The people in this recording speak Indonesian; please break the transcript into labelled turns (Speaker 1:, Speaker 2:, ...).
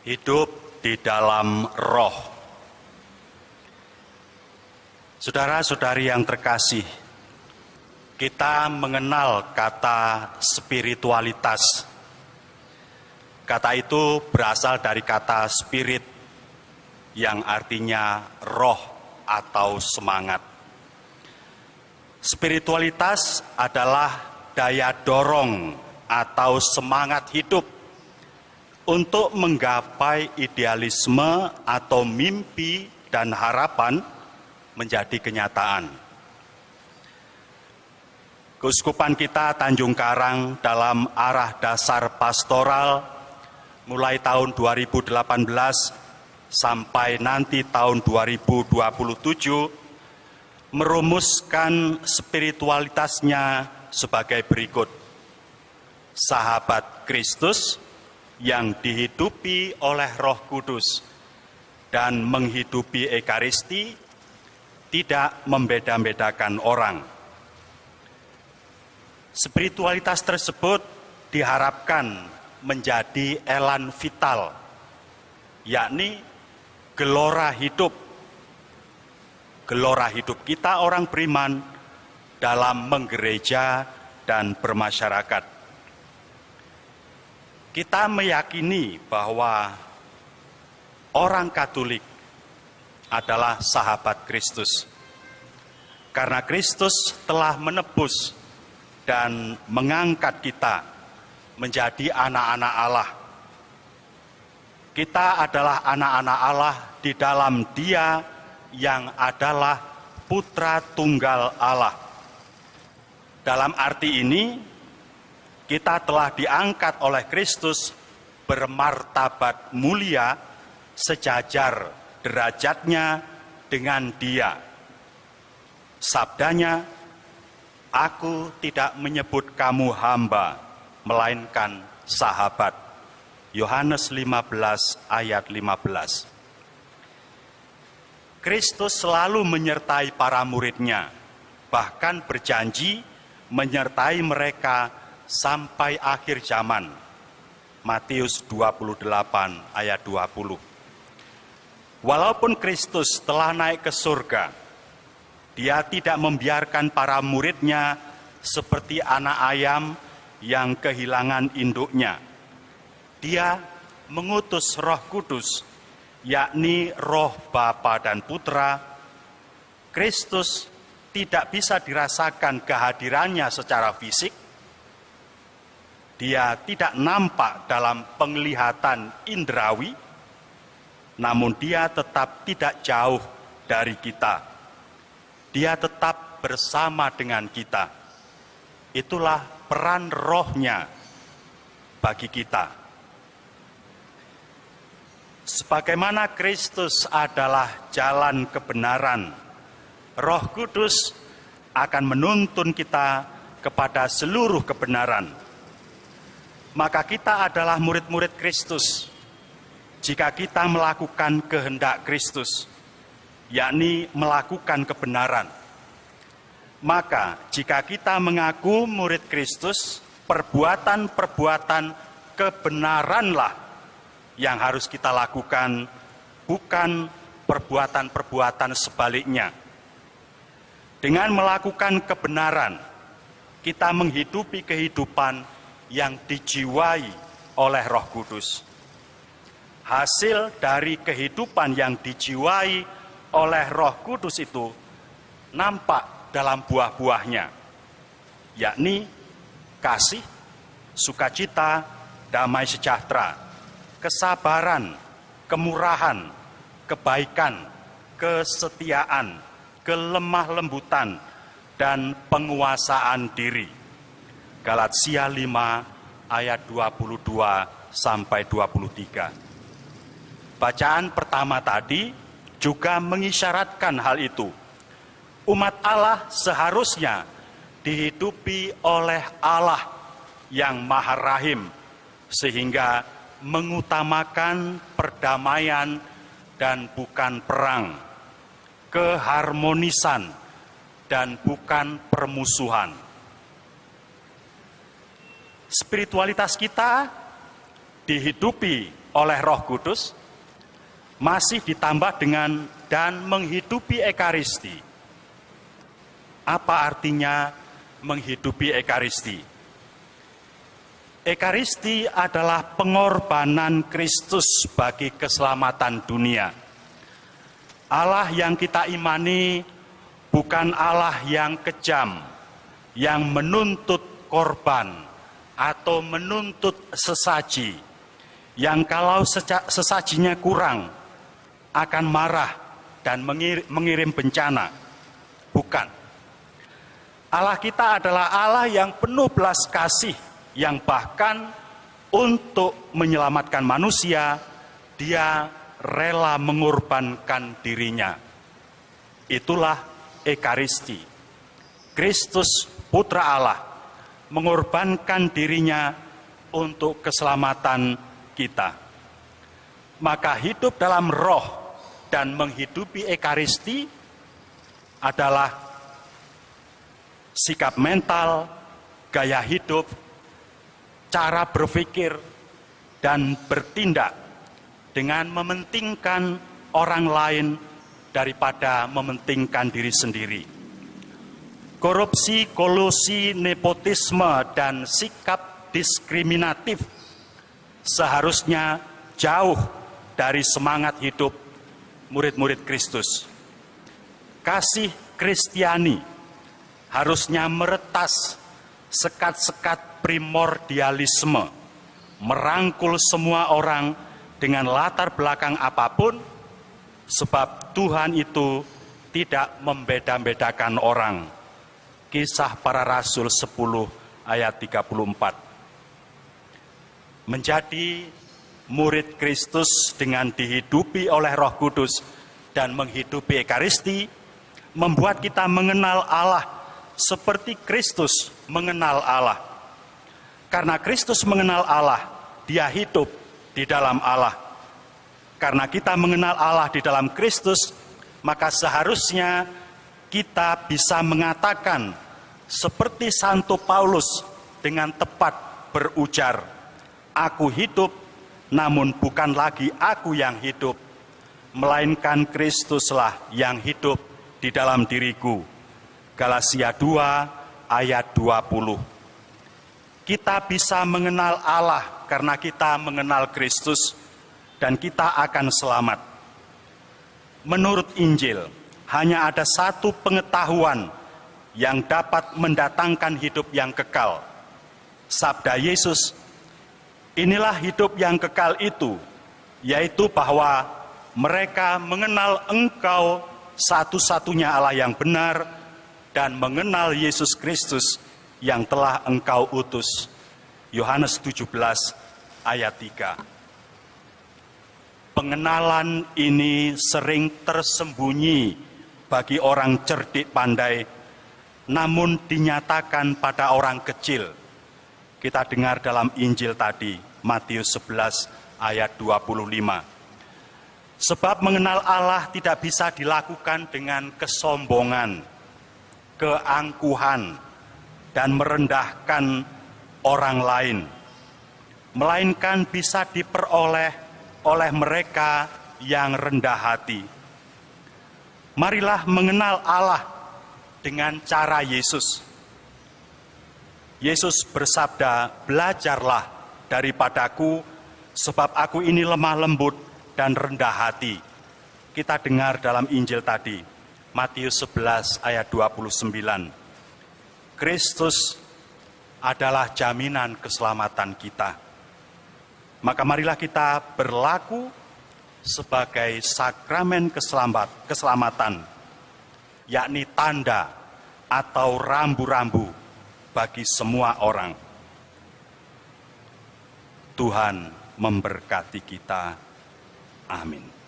Speaker 1: Hidup di dalam roh. Saudara-saudari yang terkasih, kita mengenal kata spiritualitas. Kata itu berasal dari kata spirit yang artinya roh atau semangat. Spiritualitas adalah daya dorong atau semangat hidup untuk menggapai idealisme atau mimpi dan harapan menjadi kenyataan. Keuskupan kita Tanjung Karang dalam arah dasar pastoral mulai tahun 2018 sampai nanti tahun 2027 merumuskan spiritualitasnya sebagai berikut. Sahabat Kristus yang dihidupi oleh Roh Kudus dan menghidupi Ekaristi tidak membeda-bedakan orang. Spiritualitas tersebut diharapkan menjadi elan vital, yakni gelora hidup. Gelora hidup kita orang beriman dalam menggereja dan bermasyarakat. Kita meyakini bahwa orang Katolik adalah sahabat Kristus. Karena Kristus telah menebus dan mengangkat kita menjadi anak-anak Allah. Kita adalah anak-anak Allah di dalam Dia yang adalah Putra Tunggal Allah. Dalam arti ini, kita telah diangkat oleh Kristus bermartabat mulia sejajar derajatnya dengan Dia. Sabdanya, "Aku tidak menyebut kamu hamba, melainkan sahabat." Yohanes 15 ayat 15. Kristus selalu menyertai para murid-Nya, bahkan berjanji menyertai mereka sampai akhir zaman. Matius 28 ayat 20. Walaupun Kristus telah naik ke surga, Dia tidak membiarkan para murid-Nya seperti anak ayam yang kehilangan induknya. Dia mengutus Roh Kudus, yakni Roh Bapa dan Putra. Kristus tidak bisa dirasakan kehadirannya secara fisik. Dia tidak nampak dalam penglihatan indrawi, namun Dia tetap tidak jauh dari kita. Dia tetap bersama dengan kita. Itulah peran rohnya bagi kita. Sebagaimana Kristus adalah jalan kebenaran, Roh Kudus akan menuntun kita kepada seluruh kebenaran. Maka kita adalah murid-murid Kristus jika kita melakukan kehendak Kristus, yakni melakukan kebenaran. Maka jika kita mengaku murid Kristus, perbuatan-perbuatan kebenaranlah yang harus kita lakukan, bukan perbuatan-perbuatan sebaliknya. Dengan melakukan kebenaran, kita menghidupi kehidupan yang dijiwai oleh Roh Kudus. Hasil dari kehidupan yang dijiwai oleh Roh Kudus itu nampak dalam buah-buahnya, yakni kasih, sukacita, damai sejahtera, kesabaran, kemurahan, kebaikan, kesetiaan, kelemah lembutan, dan penguasaan diri. Galatia 5 ayat 22 sampai 23. Bacaan pertama tadi juga mengisyaratkan hal itu. Umat Allah seharusnya dihidupi oleh Allah yang Maha Rahim, sehingga mengutamakan perdamaian dan bukan perang, keharmonisan dan bukan permusuhan. Spiritualitas kita dihidupi oleh Roh Kudus, masih ditambah dengan dan menghidupi Ekaristi. Apa artinya menghidupi Ekaristi? Ekaristi adalah pengorbanan Kristus bagi keselamatan dunia. Allah yang kita imani bukan Allah yang kejam, yang menuntut korban atau menuntut sesaji, yang kalau sesajinya kurang akan marah dan mengirim bencana. Bukan. Allah kita adalah Allah yang penuh belas kasih, yang bahkan untuk menyelamatkan manusia, Dia rela mengorbankan dirinya. Itulah Ekaristi. Kristus Putra Allah mengorbankan dirinya untuk keselamatan kita. Maka hidup dalam roh dan menghidupi Ekaristi adalah sikap mental, gaya hidup, cara berpikir, dan bertindak dengan mementingkan orang lain daripada mementingkan diri sendiri. Korupsi, kolusi, nepotisme, dan sikap diskriminatif seharusnya jauh dari semangat hidup murid-murid Kristus. Kasih Kristiani harusnya meretas sekat-sekat primordialisme, merangkul semua orang dengan latar belakang apapun, sebab Tuhan itu tidak membeda-bedakan orang. Kisah Para Rasul 10 ayat 34. Menjadi murid Kristus dengan dihidupi oleh Roh Kudus dan menghidupi Ekaristi membuat kita mengenal Allah seperti Kristus mengenal Allah. Karena Kristus mengenal Allah, Dia hidup di dalam Allah. Karena kita mengenal Allah di dalam Kristus, maka seharusnya kita bisa mengatakan seperti Santo Paulus dengan tepat berujar, "Aku hidup, namun bukan lagi aku yang hidup, melainkan Kristuslah yang hidup di dalam diriku." Galatia 2 ayat 20. Kita bisa mengenal Allah karena kita mengenal Kristus dan kita akan selamat. Menurut Injil, hanya ada satu pengetahuan yang dapat mendatangkan hidup yang kekal. Sabda Yesus, "Inilah hidup yang kekal itu, yaitu bahwa mereka mengenal Engkau satu-satunya Allah yang benar dan mengenal Yesus Kristus yang telah Engkau utus." Yohanes 17 ayat 3. Pengenalan ini sering tersembunyi bagi orang cerdik pandai, namun dinyatakan pada orang kecil. Kita dengar dalam Injil tadi, Matius 11 ayat 25. Sebab mengenal Allah tidak bisa dilakukan dengan kesombongan, keangkuhan, dan merendahkan orang lain, melainkan bisa diperoleh oleh mereka yang rendah hati. Marilah mengenal Allah dengan cara Yesus. Yesus bersabda, "Belajarlah daripadaku, sebab aku ini lemah lembut dan rendah hati." Kita dengar dalam Injil tadi, Matius 11 ayat 29. Kristus adalah jaminan keselamatan kita. Maka marilah kita berlaku sebagai sakramen keselamatan, yakni tanda atau rambu-rambu bagi semua orang. Tuhan memberkati kita. Amin.